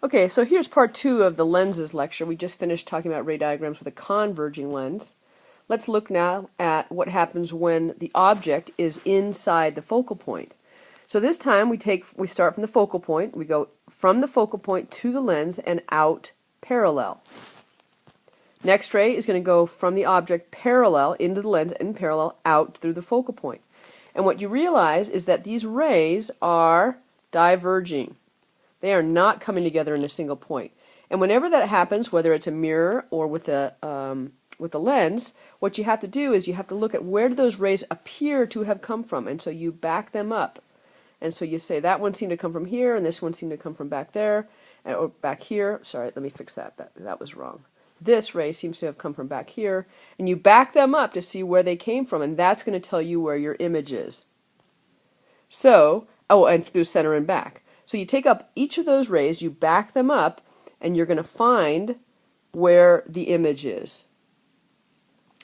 Okay, so here's part 2 of the lenses lecture. We just finished talking about ray diagrams with a converging lens. Let's look now at what happens when the object is inside the focal point. So this time we start from the focal point. We go from the focal point to the lens and out parallel. Next ray is going to go from the object parallel into the lens and parallel out through the focal point. And what you realize is that these rays are diverging. They are not coming together in a single point. And whenever that happens, whether it's a mirror or with a lens, what you have to do is you have to look at where do those rays appear to have come from. And so you back them up. And so you say that one seemed to come from here, and this one seemed to come from back there, or back here. Sorry, let me fix that. That was wrong. This ray seems to have come from back here. And you back them up to see where they came from, and that's going to tell you where your image is. So, oh, and through center and back. So you take up each of those rays, you back them up, and you're going to find where the image is.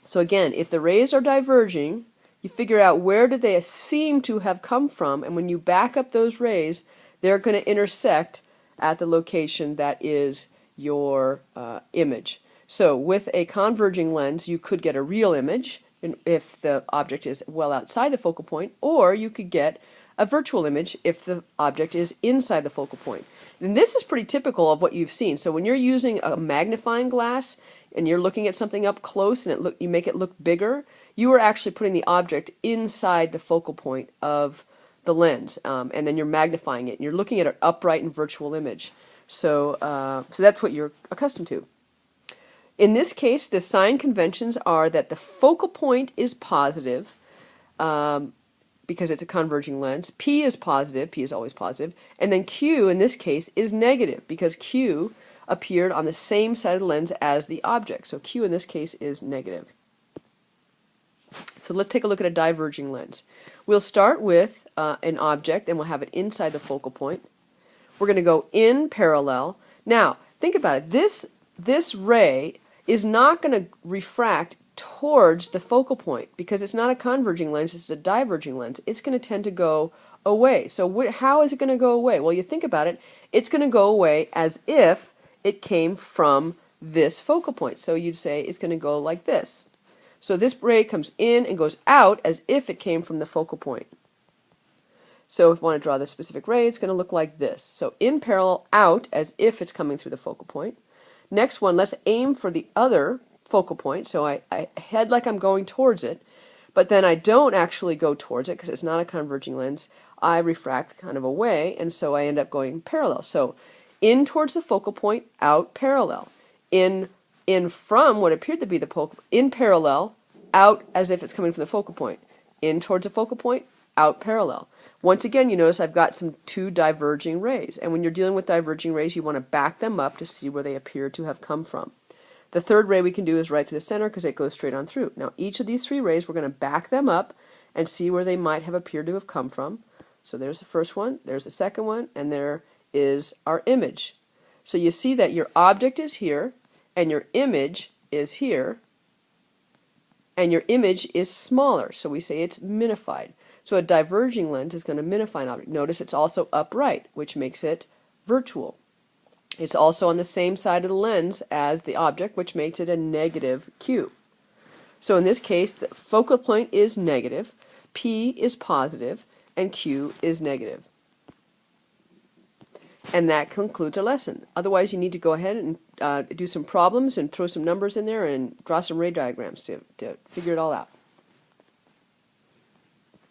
So again, if the rays are diverging, you figure out where did they seem to have come from, and when you back up those rays, they're going to intersect at the location that is your image. So with a converging lens, you could get a real image if the object is well outside the focal point, or you could get a virtual image if the object is inside the focal point. And this is pretty typical of what you've seen. So when you're using a magnifying glass and you're looking at something up close and you make it look bigger, you are actually putting the object inside the focal point of the lens, and then you're magnifying it and you're looking at an upright and virtual image. So that's what you're accustomed to. In this case, the sign conventions are that the focal point is positive, because it's a converging lens. P is positive, P is always positive, and then Q in this case is negative because Q appeared on the same side of the lens as the object. So Q in this case is negative. So let's take a look at a diverging lens. We'll start with an object and we'll have it inside the focal point. We're going to go in parallel. Now, think about it. This ray is not going to refract towards the focal point because it's not a converging lens, it's a diverging lens. It's going to tend to go away. So how is it going to go away? Well, you think about it, it's going to go away as if it came from this focal point. So you'd say it's going to go like this. So this ray comes in and goes out as if it came from the focal point. So if we want to draw the specific ray, it's going to look like this. So in parallel, out as if it's coming through the focal point. Next one, let's aim for the other focal point. So I head like I'm going towards it, but then I don't actually go towards it because it's not a converging lens. I refract kind of away, and so I end up going parallel. So in towards the focal point, out parallel. In from what appeared to be the focal, in parallel, out as if it's coming from the focal point. In towards the focal point, out parallel. Once again, you notice I've got two diverging rays, and when you're dealing with diverging rays, you want to back them up to see where they appear to have come from. The third ray we can do is right through the center because it goes straight on through. Now each of these three rays, we're going to back them up and see where they might have appeared to have come from. So there's the first one, there's the second one, and there is our image. So you see that your object is here, and your image is here, and your image is smaller. So we say it's minified. So a diverging lens is going to minify an object. Notice it's also upright, which makes it virtual. It's also on the same side of the lens as the object, which makes it a negative Q. So in this case, the focal point is negative, P is positive, and Q is negative. And that concludes our lesson. Otherwise, you need to go ahead and do some problems and throw some numbers in there and draw some ray diagrams to figure it all out.